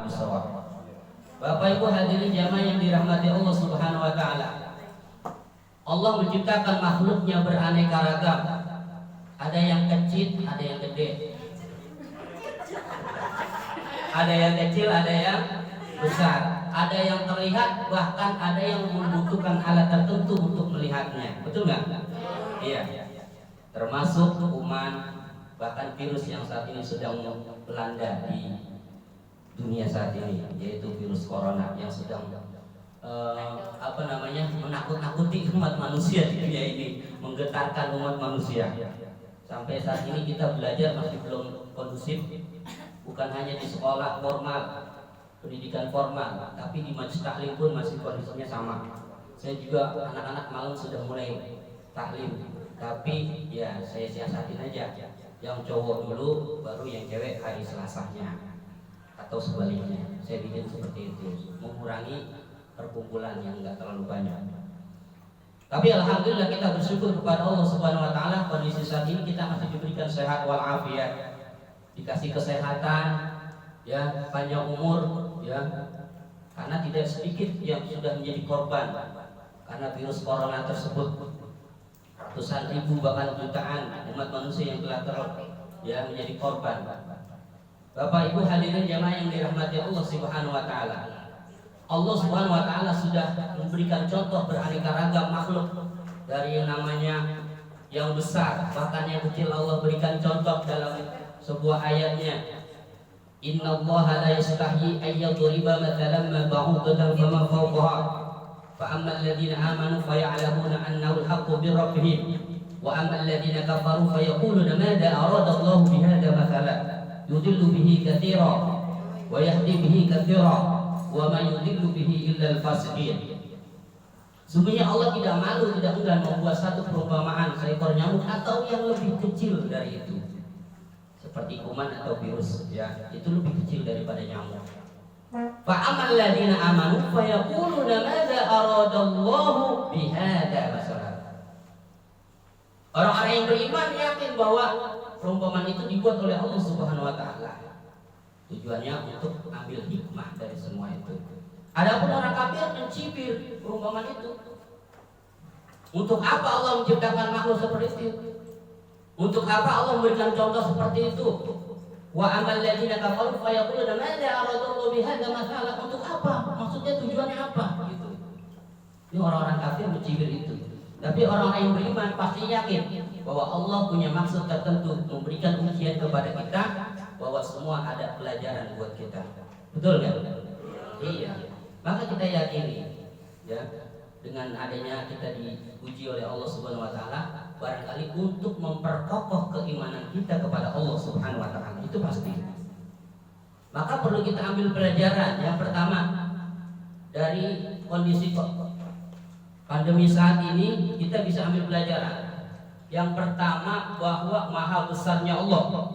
bisawab. Bapak Ibu hadirin jamaah yang dirahmati Allah Subhanahu wa taala. Allah menciptakan makhluknya beraneka ragam. Ada yang kecil, ada yang gede. Ada yang kecil, ada yang besar. Ada yang terlihat, bahkan ada yang membutuhkan alat tertentu untuk melihatnya. Betul nggak? Iya. Termasuk kuman, bahkan virus yang saat ini sedang melanda di dunia saat ini, yaitu virus corona yang sedang menakut-nakuti umat manusia di dunia ini, menggetarkan umat manusia. Sampai saat ini kita belajar masih belum kondusif, bukan hanya di sekolah formal, pendidikan formal, tapi di majelis taklim pun masih kondisinya sama. Saya juga anak-anak malam sudah mulai taklim, tapi ya saya siasatin aja, yang cowok dulu baru yang cewek hari Selasanya, atau sebaliknya. Saya bikin seperti itu, mengurangi perkumpulan yang enggak terlalu banyak. Tapi alhamdulillah kita bersyukur kepada Allah Subhanahu wa taala, kondisi saat ini kita masih diberikan sehat walafiat, dikasih kesehatan, ya, panjang umur, ya. Karena tidak sedikit yang sudah menjadi korban karena virus corona tersebut. Ratusan ribu bahkan jutaan umat manusia yang telah menjadi korban. Bapak Ibu hadirin jamaah yang dirahmati Allah Subhanahu wa taala. Allah Subhanahu wa taala sudah memberikan contoh beraneka ragam makhluk, dari yang namanya yang besar bahkan yang kecil. Allah berikan contoh dalam sebuah ayatnya. Innallaha la yastahi ay yadriba mathalan ma ba'udatan fama fawqaha fa ammal ladzina amanu faya'lamuna annahu al-haqqu min rabbihim wa ammal ladzina kafaru fayaquluna madza arada Allahu bihadza mathalan yudillu bihi katsiran wa yahdi bihi katsiran wa man yudillu bihi illa al-fasiqin. Sungguhnya Allah tidak malu, tidak enggan membuat satu perumpamaan seekor nyamuk atau yang lebih kecil dari itu, seperti kuman atau virus, ya, itu lebih kecil daripada nyamuk. Fa amal ladina amanu fa yaquluna madza aradallahu bihadza masalan. Orang-orang yang beriman yakin bahwa perumpamaan itu dibuat oleh Allah Subhanahu wa taala. Tujuannya untuk ambil hikmah dari semua itu. Adapun orang kafir mencibir perumpamaan itu. Untuk apa Allah menciptakan makhluk seperti itu? Untuk apa Allah memberikan contoh seperti itu? Wa amal ladzina kafaru fa yaquluna madza aradallahu bihadza masalah. Untuk apa? Maksudnya tujuannya apa? Gitu. Ini orang-orang kafir mencibir itu. Tapi orang-orang yang beriman pasti yakin bahwa Allah punya maksud tertentu, memberikan ujian kepada kita, bahwa semua ada pelajaran buat kita. Betul kan? Iya. Maka kita yakini, ya, dengan adanya kita diuji oleh Allah Subhanahu wa taala, barangkali untuk memperkokoh keimanan kita kepada Allah Subhanahu wa taala, itu pasti. Maka perlu kita ambil pelajaran. Yang pertama, dari kondisi pandemi saat ini kita bisa ambil pelajaran. Yang pertama, bahwa maha besarnya Allah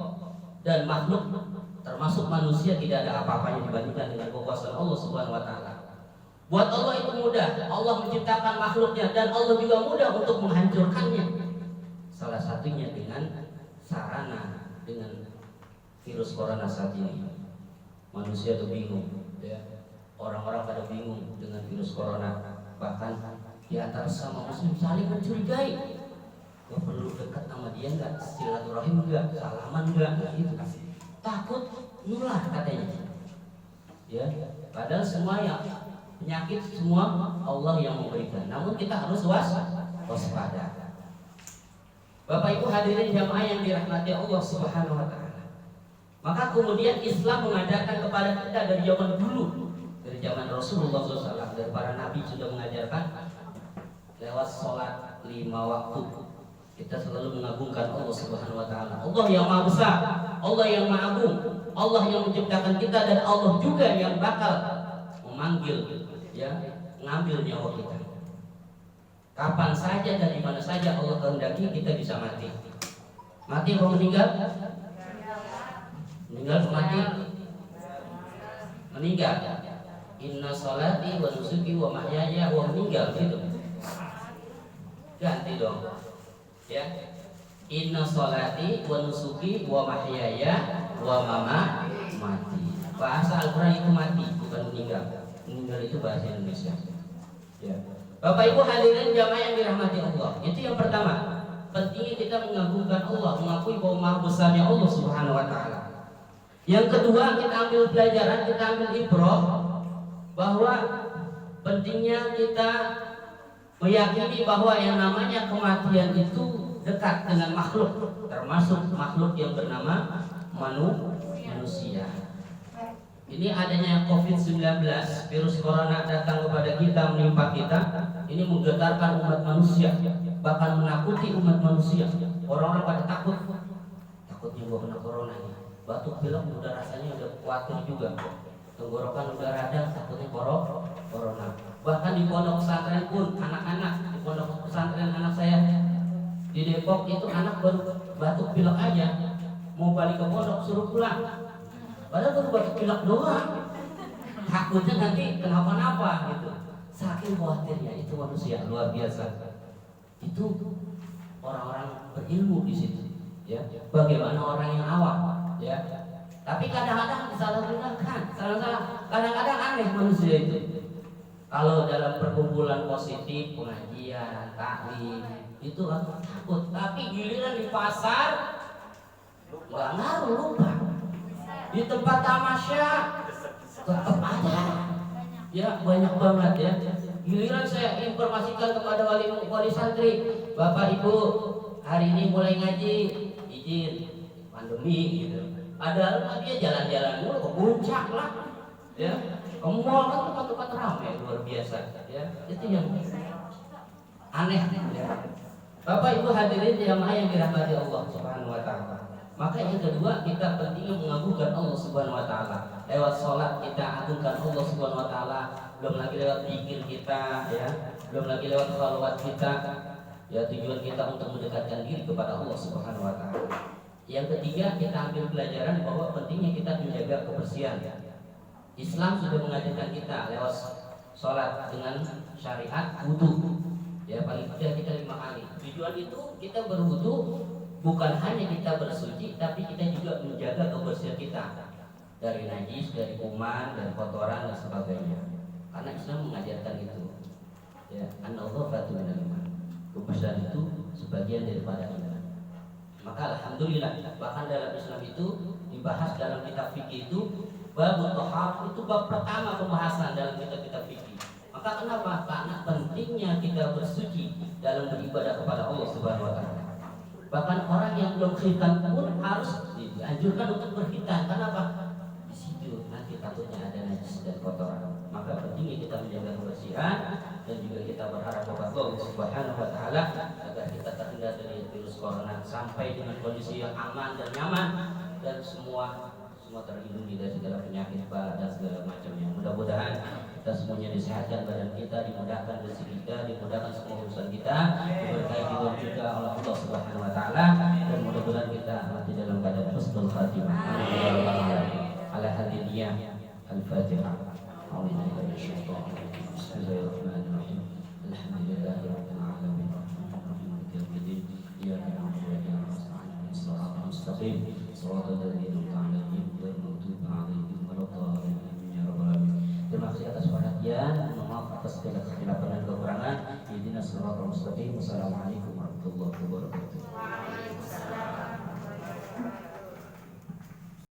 dan makhluk termasuk manusia tidak ada apa-apanya dibandingkan dengan kekuasaan Allah Subhanahu wa taala. Buat Allah itu mudah. Allah menciptakan makhluknya dan Allah juga mudah untuk menghancurkannya. Salah satunya dengan sarana, dengan virus corona saat ini. Manusia tuh bingung, ya. Orang-orang pada bingung dengan virus corona. Bahkan di antara sama muslim saling mencurigai. Gak perlu dekat sama dia, nggak silaturahim, nggak salaman, nggak gitu. Takut nular katanya. Ya, padahal semua yang penyakit semua Allah yang memberikan. Namun kita harus waspada. Bapak Ibu hadirin jamaah yang dirahmati Allah Subhanahu wa taala. Maka kemudian Islam mengajarkan kepada kita dari zaman dulu, dari zaman Rasulullah SAW, dari para nabi sudah mengajarkan lewat sholat 5 waktu. Kita selalu mengagungkan Allah Subhanahu wa taala. Allah yang Maha Besar, Allah yang Maha Agung, Allah yang menciptakan kita, dan Allah juga yang bakal memanggil, ya, mengambil nyawa kita. Kapan saja dan di mana saja Allah kehendaki kita bisa mati. Mati atau meninggal? Meninggal atau mati? Meninggal. Inna sholati wa nusuki wa mahyaya wa meninggal, gitu. Ganti dong. Ya. Inna sholati wa nusuki wa mahyaya wa mamati. Bahasa Al-Quran itu mati, bukan meninggal. Meninggal itu bahasa Indonesia. Ya. Bapak Ibu hadirin jamaah yang dirahmati Allah. Itu yang pertama. Pentingnya kita mengagungkan Allah, mengakui bahwa maha besarnya Allah Subhanahu wa taala. Yang kedua, kita ambil pelajaran, kita ambil ibrah bahwa pentingnya kita meyakini bahwa yang namanya kematian itu dekat dengan makhluk, termasuk makhluk yang bernama manusia. Ini adanya COVID-19, virus corona datang kepada kita, menimpa kita, ini menggetarkan umat manusia, bahkan menakuti umat manusia. Orang-orang pada takutnya gua kena corona nih. Batuk pilek udah rasanya udah khawatir juga. Tenggorokan udah rada, takutnya corona. Bahkan di pondok pesantren pun anak-anak, di pondok pesantren anak saya di Depok itu anak baru batuk pilek aja, mau balik ke pondok suruh pulang. Padahal baru batuk pilek doang. Takutnya nanti kenapa-napa gitu. Saking khawatirnya itu manusia luar biasa. Itu orang-orang berilmu di situ, ya. Bagaimana orang yang awam, ya. Tapi kadang-kadang disalahgunakan, kadang-kadang aneh manusia itu. Kalau dalam perkumpulan positif, pengajian, taklim, itu aku takut. Tapi giliran di pasar, nggak ngaruh, lupa. Di tempat tamasya, tetap ada. Ya banyak banget ya. Giliran saya informasikan kepada wali santri, Bapak Ibu hari ini mulai ngaji, izin pandemi gitu. Padahal dia jalan-jalan dulu ke puncak lah, ya. Ke mall kan tempat-tempat ramai luar biasa, ya. Itu yang aneh, ya. Bapak Ibu hadirin jamaah yang dirahmati Allah Subhanahu wa taala. Maka yang kedua, kita pentingnya mengagungkan Allah Subhanahu wa taala. Lewat sholat kita agungkan Allah Subhanahu wa taala, belum lagi lewat zikir kita, ya. Belum lagi lewat shalawat kita. Ya, tujuan kita untuk mendekatkan diri kepada Allah Subhanahu wa taala. Yang ketiga, kita ambil pelajaran bahwa pentingnya kita menjaga kebersihan. Islam sudah mengajarkan kita lewat sholat dengan syariat wudu. Ya, paling tidak kita 5 kali. Tujuan itu kita berwudu bukan hanya kita bersuci, tapi kita juga menjaga kebersihan kita dari najis, dari kuman, dari kotoran dan sebagainya. Karena Islam mengajarkan itu. Ya, an-nadhafatu minal iman. Kebersihan itu sebagian daripada iman. Maka alhamdulillah, bahkan dalam Islam itu dibahas dalam kitab fikih itu bab thahar, itu bab pertama pembahasan dalam kitab fikih. Maka kenapa? Karena pentingnya kita bersuci dalam beribadah kepada Allah Subhanahu wa taala. Bahkan orang yang belum khitan pun harus dianjurkan untuk berkhitan. Kenapa? Di situ nanti takutnya ada najis dan kotoran. Maka pentingnya kita menjaga kebersihan dan juga kita berharap kepada Allah Subhanahu wa taala agar kita terhindar dari virus corona sampai dengan kondisi yang aman dan nyaman dan semua terlindungi dari segala penyakit bala dan segala macamnya. Mudah-mudahan kita semuanya disehatkan badan kita, dimudahkan rezeki kita, dimudahkan semua urusan kita, diberkahi hidup kita oleh Allah Subhanahu wa taala, dan mudah-mudahan kita mati dalam keadaan husnul khatimah. Ala hadiniyah al-Fatihah. Bismillahirrahmanirrahim. Alhamdulillahirabbil alamin. Maliki yaumiddin. Iyyaka na'budu wa iyyaka nasta'in. Shiratal mustaqim. Shiratal ladzina an'amta 'alaihim ghairil maghdubi 'alaihim waladdallin. Ya rabbal alamin. Terima kasih atas perhatian. Mohon maaf atas segala kekhilafan dan kekurangan. Ihdinas shiratal mustaqim. Wassalamualaikum warahmatullahi wabarakatuh.